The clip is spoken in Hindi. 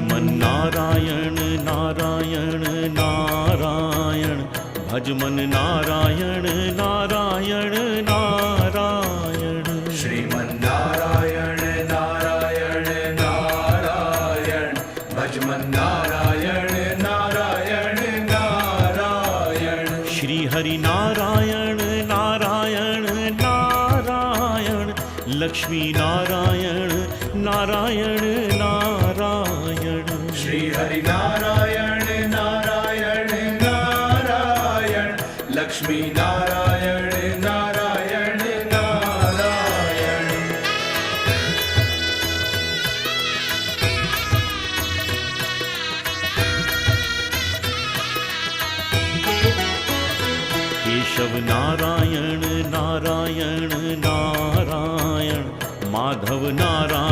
श्रीमन्नारायण नारायण नारायण भजमन नारायण नारायण नारायण श्रीमन्नारायण नारायण नारायण भजमन नारायण नारायण नारायण श्री हरि नारायण नारायण नारायण लक्ष्मी नारायण नारायण नारायण श्री हरि नारायण नारायण नारायण लक्ष्मी नारायण नारायण नारायण केशव नारायण नारायण नारायण माधव नारायण